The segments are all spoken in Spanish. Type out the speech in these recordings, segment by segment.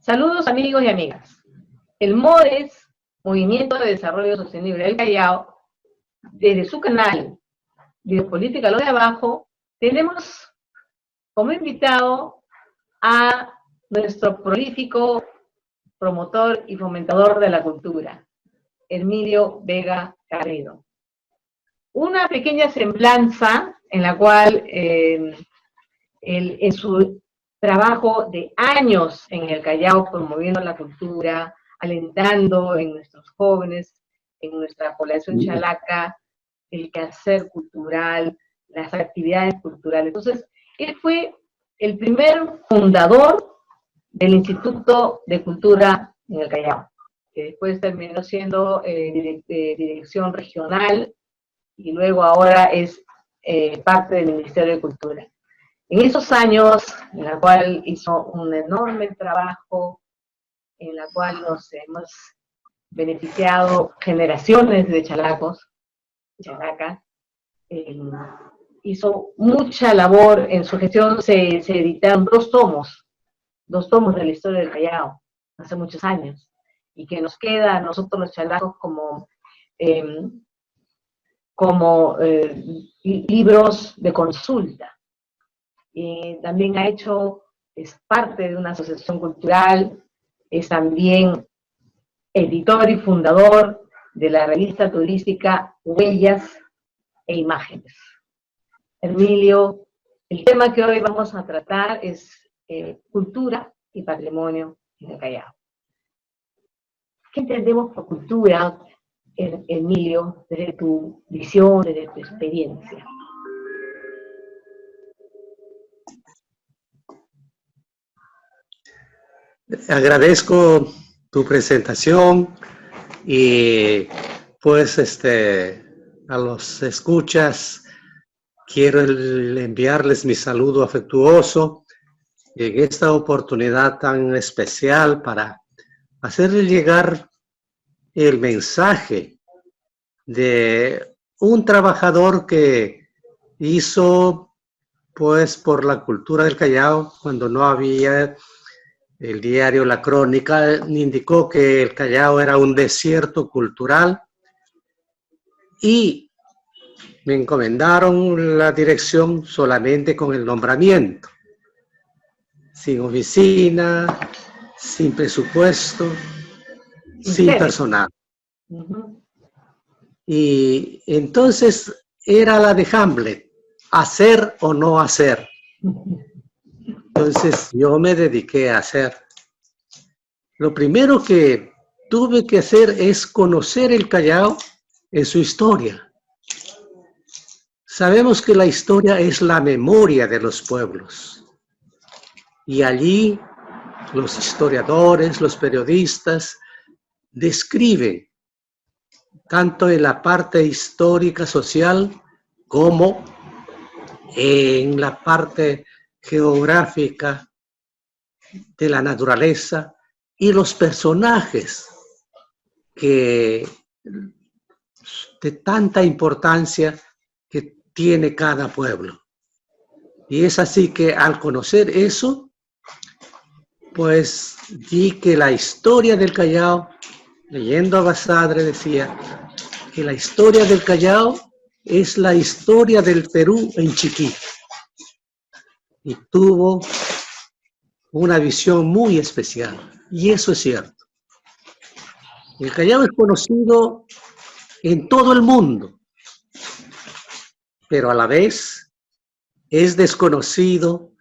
Saludos amigos y amigas. El MODES, Movimiento de Desarrollo Sostenible del Callao, desde su canal Biopolítica Lo de Abajo, tenemos como invitado a nuestro prolífico promotor y fomentador de la cultura, Emilio Vega Garrido. Una pequeña semblanza en la cual en su trabajo de años en el Callao promoviendo la cultura, alentando en nuestros jóvenes, en nuestra población chalaca, el quehacer cultural, las actividades culturales. Entonces, él fue el primer fundador del Instituto de Cultura en el Callao, que después terminó siendo dirección regional y luego ahora es parte del Ministerio de Cultura. En esos años, en la cual hizo un enorme trabajo, en la cual nos hemos beneficiado generaciones de chalacos, chalacas, hizo mucha labor. En su gestión se editaron dos tomos de la historia del Callao, hace muchos años, y que nos queda a nosotros los chalacos como libros de consulta. También es parte de una asociación cultural, es también editor y fundador de la revista turística Huellas e Imágenes. Emilio, el tema que hoy vamos a tratar es cultura y patrimonio en el Callao. ¿Qué entendemos por cultura, Emilio, desde tu visión, desde tu experiencia? Agradezco tu presentación y pues a los escuchas quiero enviarles mi saludo afectuoso en esta oportunidad tan especial para hacerles llegar el mensaje de un trabajador que hizo pues por la cultura del Callao cuando no había. El diario La Crónica indicó que el Callao era un desierto cultural y me encomendaron la dirección solamente con el nombramiento, sin oficina, sin presupuesto, sin personal. Y entonces era la de Hamlet, hacer o no hacer. Entonces yo me dediqué a hacer. Lo primero que tuve que hacer es conocer el Callao en su historia. Sabemos que la historia es la memoria de los pueblos. Y allí los historiadores, los periodistas, describen tanto en la parte histórica, social, como en la parte geográfica de la naturaleza y los personajes de tanta importancia que tiene cada pueblo. Y es así que al conocer eso, pues di que la historia del Callao, leyendo a Basadre, decía que la historia del Callao es la historia del Perú en chiquito. Y tuvo una visión muy especial, y eso es cierto. El Callao es conocido en todo el mundo, pero a la vez es desconocido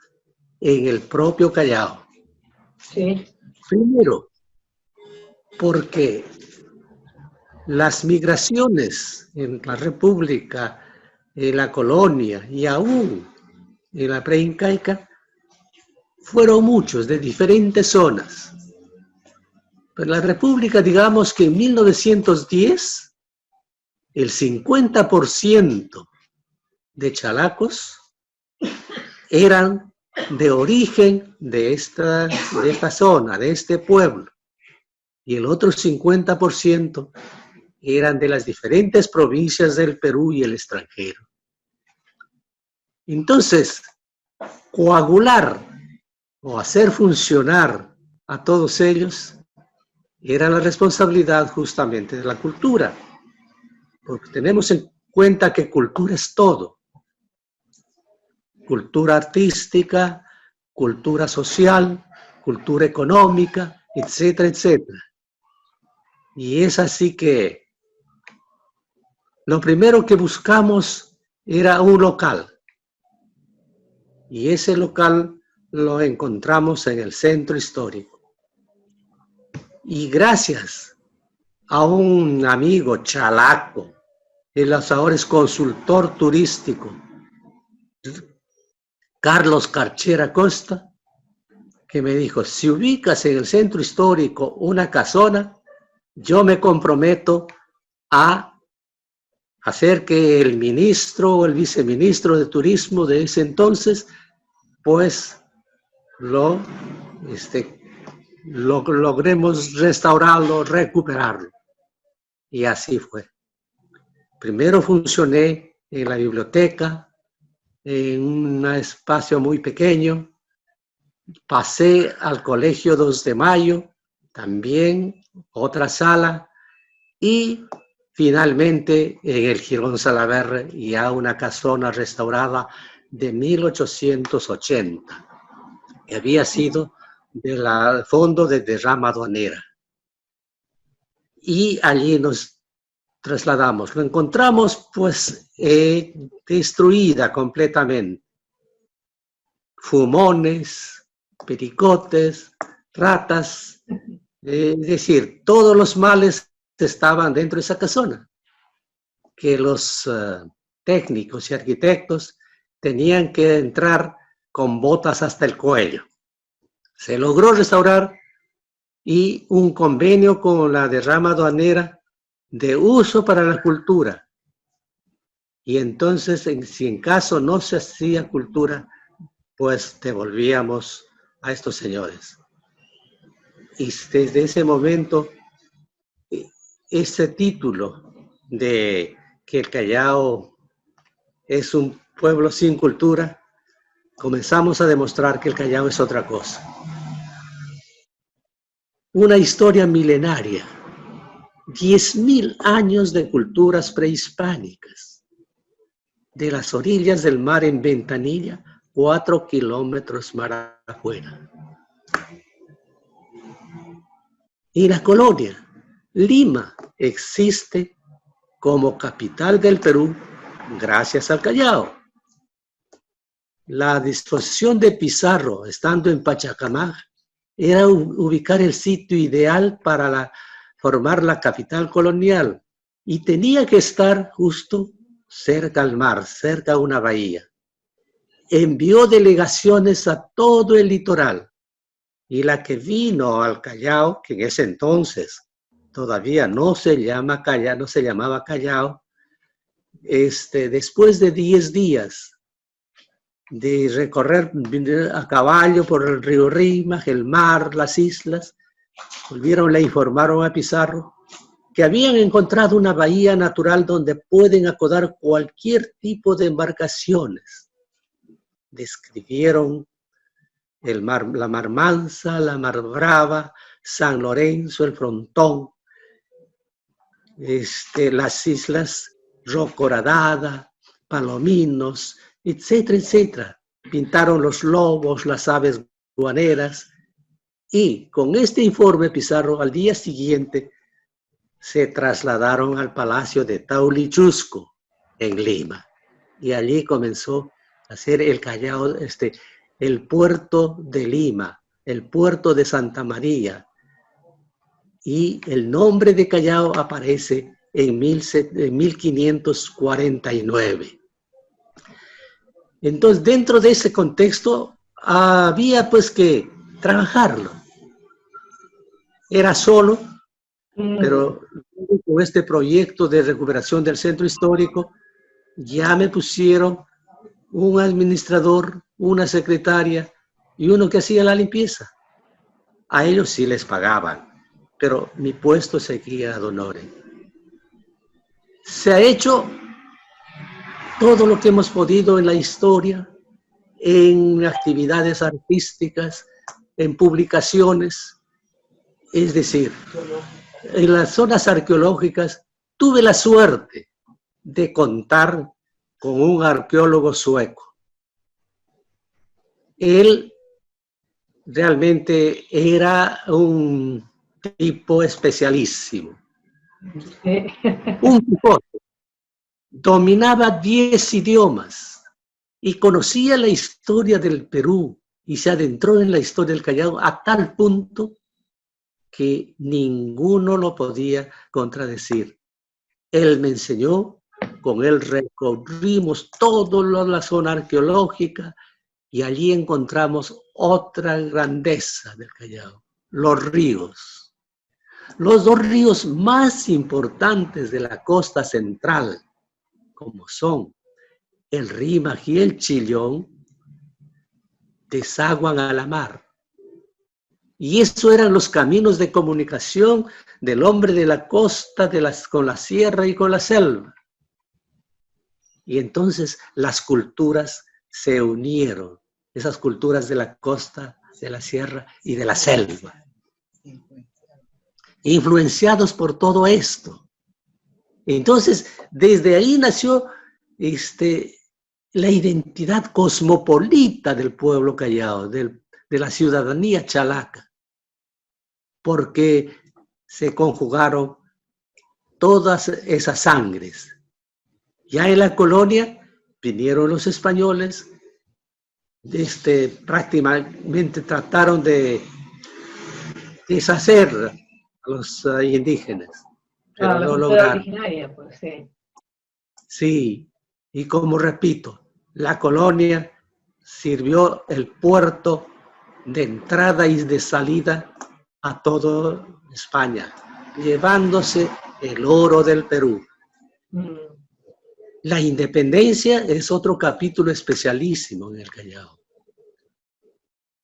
en el propio Callao. Sí. Primero, porque las migraciones en la República, en la colonia y aún en la preincaica fueron muchos de diferentes zonas. Pero la República, digamos que en 1910, el 50% de chalacos eran de origen de esta zona, de este pueblo. Y el otro 50% eran de las diferentes provincias del Perú y el extranjero. Entonces, coagular o hacer funcionar a todos ellos era la responsabilidad justamente de la cultura, porque tenemos en cuenta que cultura es todo. Cultura artística, cultura social, cultura económica, etcétera, etcétera. Y es así que lo primero que buscamos era un local. Y ese local lo encontramos en el centro histórico. Y gracias a un amigo chalaco, él ahora es consultor turístico, Carlos Carchera Costa, que me dijo, si ubicas en el centro histórico una casona, yo me comprometo a hacer que el ministro o el viceministro de turismo de ese entonces, pues logremos restaurarlo, recuperarlo. Y así fue. Primero funcioné en la biblioteca, en un espacio muy pequeño. Pasé al Colegio 2 de Mayo, también otra sala, y finalmente en el Girón Salaverry, ya una casona restaurada de 1880, que había sido del fondo de derrama aduanera. Y allí nos trasladamos. Lo encontramos pues destruida completamente. Fumones, pericotes, ratas, es decir, todos los males estaban dentro de esa casona, que los técnicos y arquitectos tenían que entrar con botas hasta el cuello. Se logró restaurar y un convenio con la derrama aduanera de uso para la cultura. Y entonces, si en caso no se hacía cultura, pues devolvíamos a estos señores. Y desde ese momento, ese título de que el Callao es un pueblo sin cultura, comenzamos a demostrar que el Callao es otra cosa. Una historia milenaria, 10.000 años de culturas prehispánicas, de las orillas del mar en Ventanilla, 4 kilómetros mar afuera. Y la colonia, Lima, existe como capital del Perú gracias al Callao. La disposición de Pizarro, estando en Pachacamac, era ubicar el sitio ideal para formar la capital colonial y tenía que estar justo cerca al mar, cerca a una bahía. Envió delegaciones a todo el litoral y la que vino al Callao, que en ese entonces todavía no se llamaba Callao, después de 10 días de recorrer a caballo por el río Rímac, el mar, las islas, le informaron a Pizarro que habían encontrado una bahía natural donde pueden acodar cualquier tipo de embarcaciones. Describieron la Mar Mansa, la Mar Brava, San Lorenzo, el Frontón, las islas Rocoradada, Palominos, etcétera, etcétera. Pintaron los lobos, las aves guaneras, y con este informe Pizarro al día siguiente se trasladaron al Palacio de Taulichusco en Lima, y allí comenzó a hacer el Callao, el puerto de Lima, el puerto de Santa María, y el nombre de Callao aparece en 1549. Entonces, dentro de ese contexto, había pues que trabajarlo. Era solo, pero con este proyecto de recuperación del centro histórico, ya me pusieron un administrador, una secretaria y uno que hacía la limpieza. A ellos sí les pagaban, pero mi puesto seguía ad honorem. Se ha hecho todo lo que hemos podido en la historia, en actividades artísticas, en publicaciones. Es decir, en las zonas arqueológicas tuve la suerte de contar con un arqueólogo sueco. Él realmente era un tipo especialísimo. Un tipo dominaba 10 idiomas y conocía la historia del Perú y se adentró en la historia del Callao a tal punto que ninguno lo podía contradecir. Él me enseñó, con él recorrimos toda la zona arqueológica y allí encontramos otra grandeza del Callao, los ríos. Los dos ríos más importantes de la costa central, como son el Rímac y el Chillón, desaguan a la mar. Y eso eran los caminos de comunicación del hombre de la costa con la sierra y con la selva. Y entonces las culturas se unieron, esas culturas de la costa, de la sierra y de la selva. Influenciados por todo esto. Entonces, desde ahí nació la identidad cosmopolita del pueblo callao, de la ciudadanía chalaca, porque se conjugaron todas esas sangres. Ya en la colonia vinieron los españoles, prácticamente trataron de deshacer a los indígenas, pero la no cultura lograron. originaria, pues sí. Sí, y como repito, la colonia sirvió el puerto de entrada y de salida a toda España, llevándose el oro del Perú. La independencia es otro capítulo especialísimo en el Callao.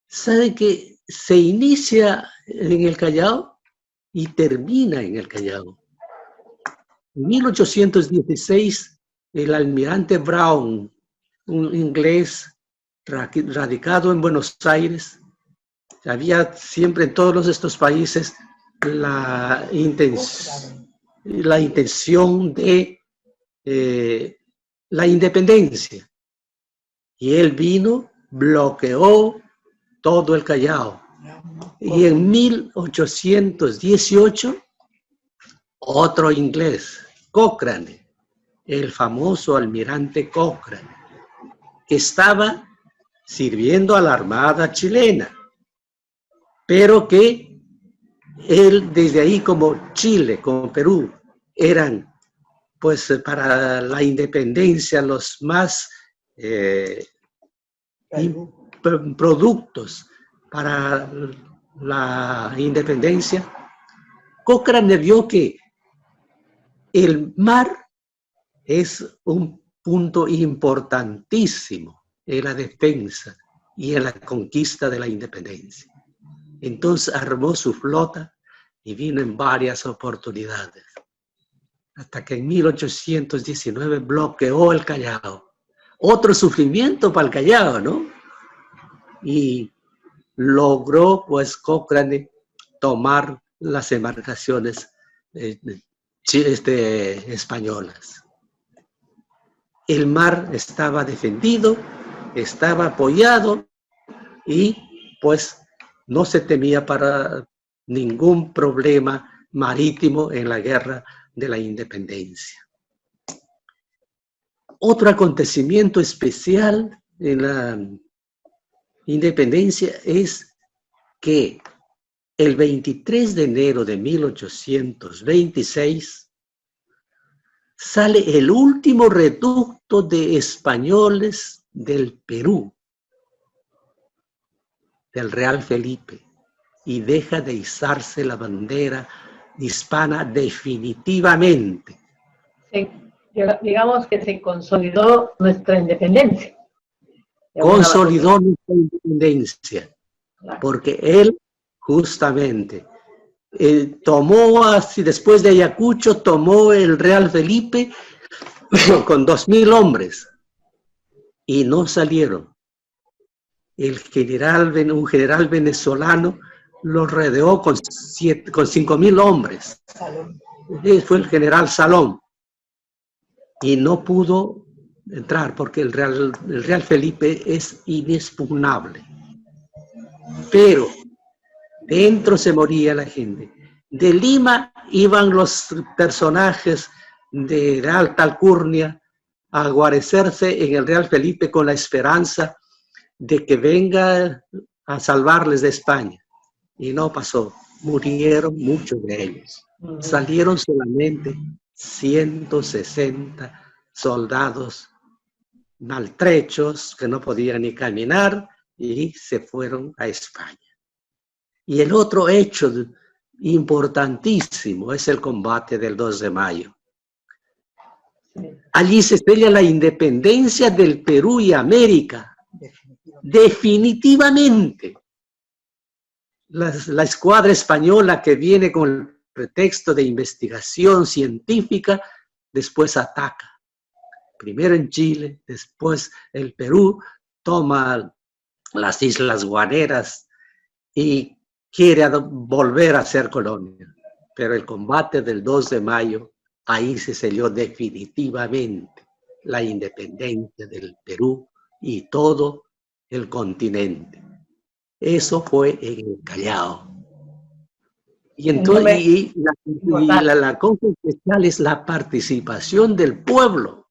¿Sabe que se inicia en el Callao y termina en el Callao? En 1816, el almirante Brown, un inglés radicado en Buenos Aires, había siempre en todos estos países la intención de la independencia. Y él vino, bloqueó todo el Callao. Y en 1818, otro inglés, Cochrane, el famoso almirante Cochrane, que estaba sirviendo a la Armada chilena, pero que él desde ahí, como Chile, como Perú, eran pues para la independencia los más productos para la independencia. Cochrane vio que el mar es un punto importantísimo en la defensa y en la conquista de la independencia. Entonces armó su flota y vino en varias oportunidades, hasta que en 1819 bloqueó el Callao. Otro sufrimiento para el Callao, ¿no? Y logró, pues, Cochrane tomar las embarcaciones españolas. El mar estaba defendido, estaba apoyado y, pues, no se temía para ningún problema marítimo en la guerra de la independencia. Otro acontecimiento especial en la independencia es que el 23 de enero de 1826 sale el último reducto de españoles del Perú, del Real Felipe, y deja de izarse la bandera hispana definitivamente. Digamos que se consolidó nuestra independencia. Consolidó nuestra independencia, porque él justamente tomó, así después de Ayacucho, tomó el Real Felipe con 2,000 hombres y no salieron. un general venezolano lo rodeó con 5.000 hombres. Fue el general Salón. Y no pudo entrar porque el Real Felipe es inexpugnable. Pero dentro se moría la gente. De Lima iban los personajes de alta alcurnia a guarecerse en el Real Felipe con la esperanza de que venga a salvarles de España. Y no pasó. Murieron muchos de ellos. Salieron solamente 160 soldados maltrechos que no podían ni caminar y se fueron a España. Y el otro hecho importantísimo es el combate del 2 de mayo. Allí se sella la independencia del Perú y América. Definitivamente. La escuadra española que viene con el pretexto de investigación científica, después ataca. Primero en Chile, después el Perú toma las Islas Guaneras y quiere volver a ser colonia. Pero el combate del 2 de mayo, ahí se selló definitivamente la independencia del Perú y todo el continente. Eso fue en el Callao. Y entonces la cosa especial es la participación del pueblo.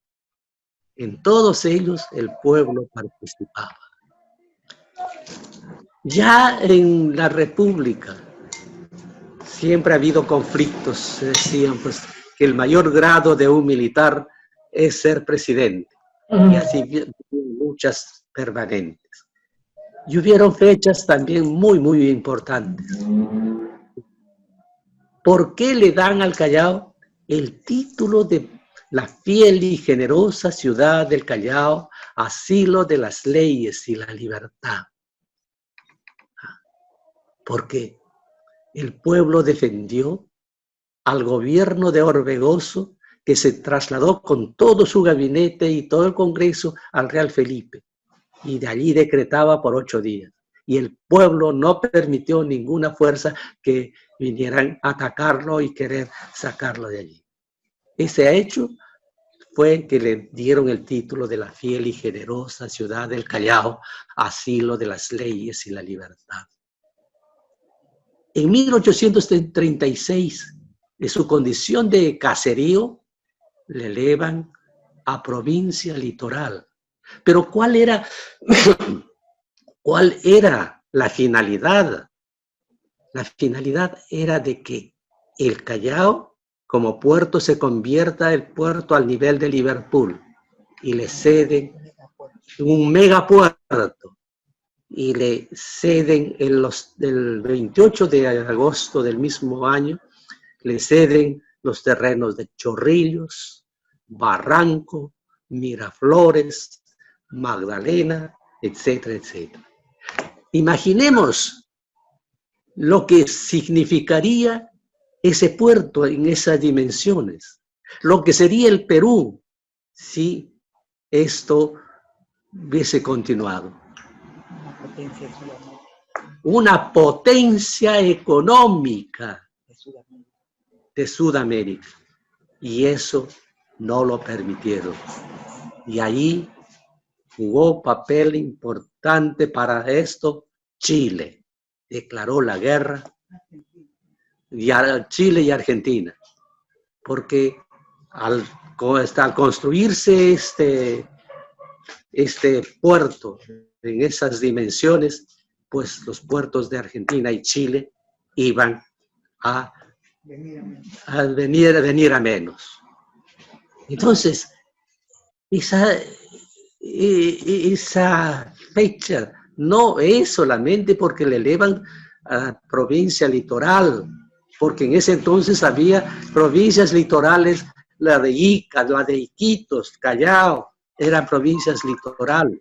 En todos ellos el pueblo participaba. Ya en la República siempre ha habido conflictos. Se decían pues, que el mayor grado de un militar es ser presidente. Y así muchas permanentes. Y hubieron fechas también muy importantes. ¿Por qué le dan al Callao el título de la fiel y generosa ciudad del Callao, asilo de las leyes y la libertad? Porque el pueblo defendió al gobierno de Orbegoso, que se trasladó con todo su gabinete y todo el Congreso al Real Felipe, y de allí decretaba por 8 días. Y el pueblo no permitió ninguna fuerza que vinieran a atacarlo y querer sacarlo de allí. Ese hecho fue que le dieron el título de la fiel y generosa ciudad del Callao, asilo de las leyes y la libertad. En 1836, de su condición de caserío, le elevan a provincia litoral. Pero ¿cuál era la finalidad? La finalidad era de que el Callao, como puerto, se convierta el puerto al nivel de Liverpool y le ceden un megapuerto y le ceden el 28 de agosto del mismo año, le ceden los terrenos de Chorrillos, Barranco, Miraflores, Magdalena, etcétera, etcétera. Imaginemos lo que significaría ese puerto en esas dimensiones, lo que sería el Perú si esto hubiese continuado. Una potencia económica de Sudamérica. Y eso no lo permitieron. Y ahí jugó papel importante para esto Chile. Declaró la guerra a Chile y Argentina. Porque al construirse este puerto en esas dimensiones, pues los puertos de Argentina y Chile iban a venir a menos. Entonces, esa fecha no es solamente porque le elevan a provincia litoral, porque en ese entonces había provincias litorales, la de Ica, la de Iquitos, Callao, eran provincias litorales,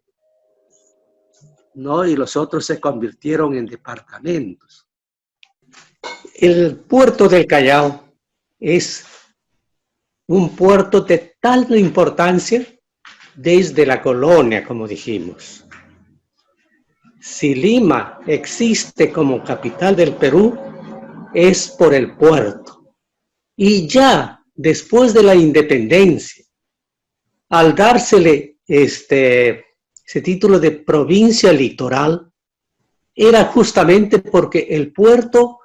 ¿no? Y los otros se convirtieron en departamentos. El puerto del Callao es un puerto de tal importancia desde la colonia, como dijimos. si Lima existe como capital del Perú, es por el puerto. Y ya después de la independencia, al dársele ese título de provincia litoral, era justamente porque el puerto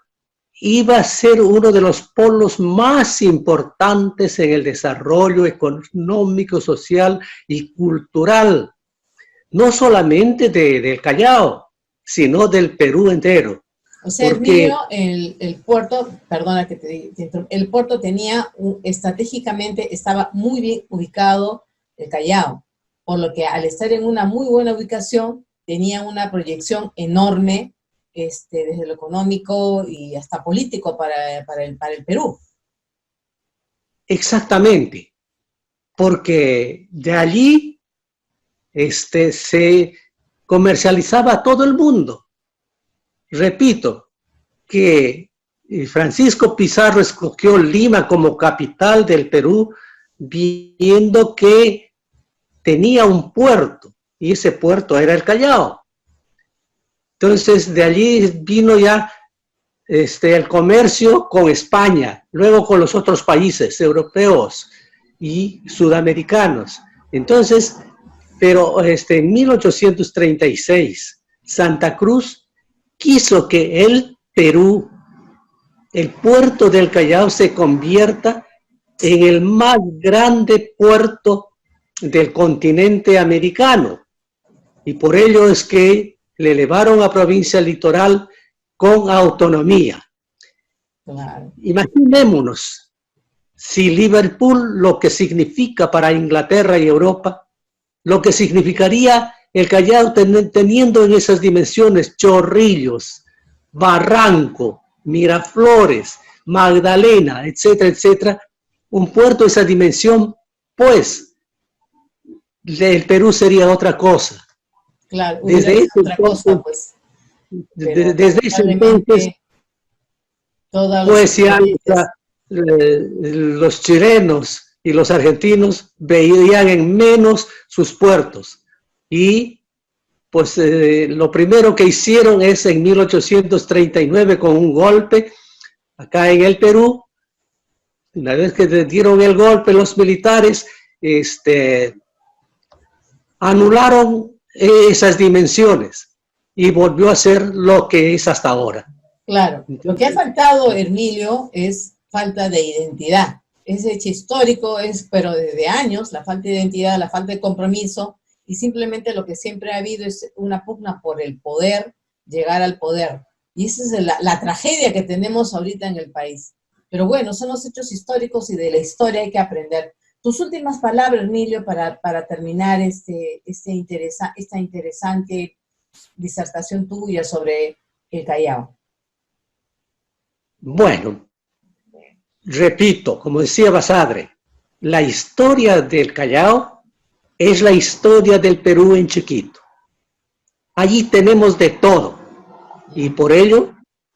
iba a ser uno de los polos más importantes en el desarrollo económico, social y cultural, no solamente del Callao, sino del Perú entero. O sea, Emilio, el puerto, perdona que te interrumpa, el puerto tenía, estratégicamente, estaba muy bien ubicado el Callao, por lo que al estar en una muy buena ubicación, tenía una proyección enorme, desde lo económico y hasta político para el Perú. Exactamente, porque de allí se comercializaba a todo el mundo. Repito, que Francisco Pizarro escogió Lima como capital del Perú, viendo que tenía un puerto, y ese puerto era el Callao. Entonces, de allí vino ya el comercio con España, luego con los otros países europeos y sudamericanos. Entonces, pero en 1836, Santa Cruz quiso que el Perú, el puerto del Callao, se convierta en el más grande puerto del continente americano. Y por ello es que le elevaron a provincia litoral con autonomía. Claro. Imaginémonos si Liverpool, lo que significa para Inglaterra y Europa, lo que significaría el Callao teniendo en esas dimensiones Chorrillos, Barranco, Miraflores, Magdalena, etcétera, etcétera, un puerto de esa dimensión, pues el Perú sería otra cosa. Claro, desde ese otra entonces, cosa, pues. Desde ese entonces, pues ya los chilenos y los argentinos veían en menos sus puertos. Y pues lo primero que hicieron es en 1839 con un golpe acá en el Perú. Una vez que dieron el golpe los militares, anularon esas dimensiones y volvió a ser lo que es hasta ahora. Claro, lo que ha faltado, Hermilio, es falta de identidad. Es hecho histórico, pero desde años, la falta de identidad, la falta de compromiso, y simplemente lo que siempre ha habido es una pugna por el poder, llegar al poder. Y esa es la tragedia que tenemos ahorita en el país. Pero bueno, son los hechos históricos y de la historia hay que aprender. Tus últimas palabras, Emilio, para terminar esta interesante disertación tuya sobre el Callao. Bueno, repito, como decía Basadre, la historia del Callao es la historia del Perú en chiquito. Allí tenemos de todo y por ello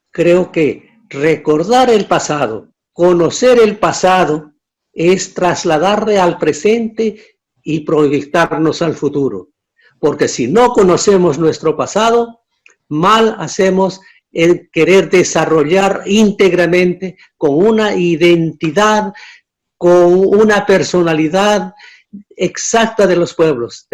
creo que recordar el pasado, conocer el pasado, es trasladarle al presente y proyectarnos al futuro. Porque si no conocemos nuestro pasado, mal hacemos en querer desarrollar íntegramente con una identidad, con una personalidad exacta de los pueblos.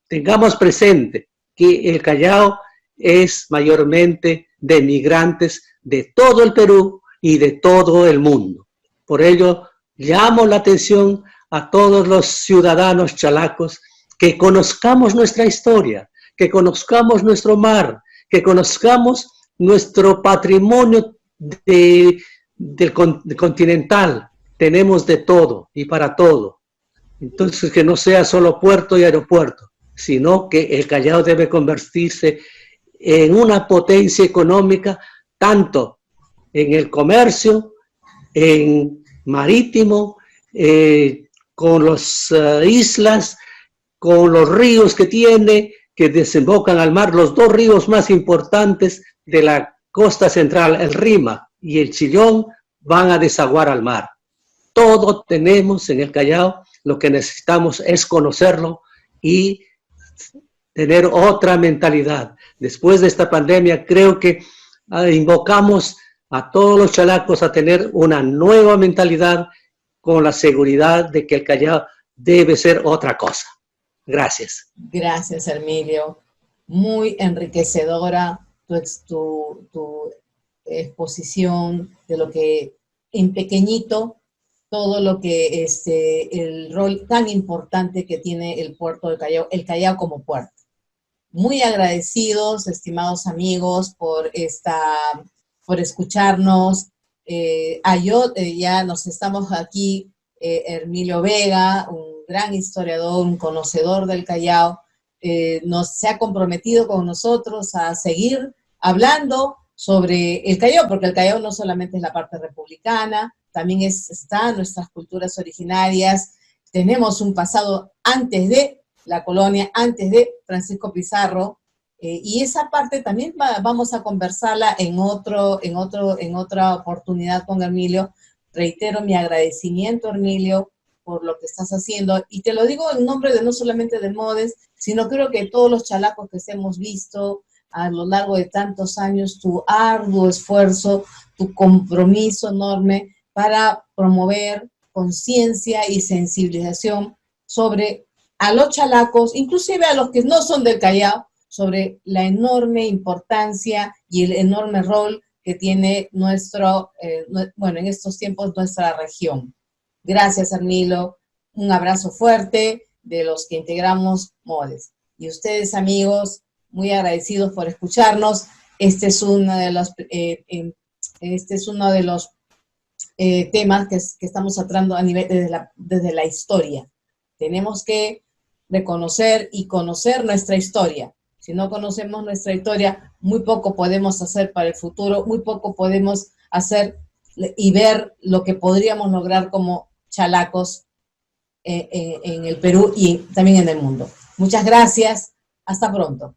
Tengamos presente que el Callao es mayormente de migrantes de todo el Perú y de todo el mundo. Por ello, llamo la atención a todos los ciudadanos chalacos que conozcamos nuestra historia, que conozcamos nuestro mar, que conozcamos nuestro patrimonio continental. Tenemos de todo y para todo. Entonces, que no sea solo puerto y aeropuerto, sino que el Callao debe convertirse en una potencia económica, tanto en el comercio, en marítimo, con las islas, con los ríos que tiene, que desembocan al mar, los dos ríos más importantes de la costa central, el Rima y el Chillón, van a desaguar al mar. Todo tenemos en el Callao, lo que necesitamos es conocerlo y tener otra mentalidad, después de esta pandemia, creo que invocamos a todos los chalacos a tener una nueva mentalidad con la seguridad de que el Callao debe ser otra cosa. Gracias. Gracias, Hermilio. Muy enriquecedora tu exposición de lo que en pequeñito, todo lo que el rol tan importante que tiene el puerto del Callao, el Callao como puerto. Muy agradecidos, estimados amigos, por escucharnos. Ya nos estamos aquí, Hermilio Vega, un gran historiador, un conocedor del Callao, se ha comprometido con nosotros a seguir hablando sobre el Callao, porque el Callao no solamente es la parte republicana, también están nuestras culturas originarias, tenemos un pasado antes de la colonia, antes de Francisco Pizarro, y esa parte también vamos a conversarla en otra oportunidad con Hermilio. Reitero mi agradecimiento, Hermilio, por lo que estás haciendo, y te lo digo en nombre de no solamente de MODES, sino creo que todos los chalacos que hemos visto a lo largo de tantos años, tu arduo esfuerzo, tu compromiso enorme para promover conciencia y sensibilización sobre a los chalacos, inclusive a los que no son del Callao, sobre la enorme importancia y el enorme rol que tiene en estos tiempos nuestra región. Gracias, Hermilio. Un abrazo fuerte de los que integramos MODES. Y ustedes, amigos, muy agradecidos por escucharnos. Este es uno de los temas que estamos tratando a nivel desde la historia. Tenemos que reconocer y conocer nuestra historia. Si no conocemos nuestra historia, muy poco podemos hacer para el futuro, muy poco podemos hacer y ver lo que podríamos lograr como chalacos en el Perú y también en el mundo. Muchas gracias. Hasta pronto.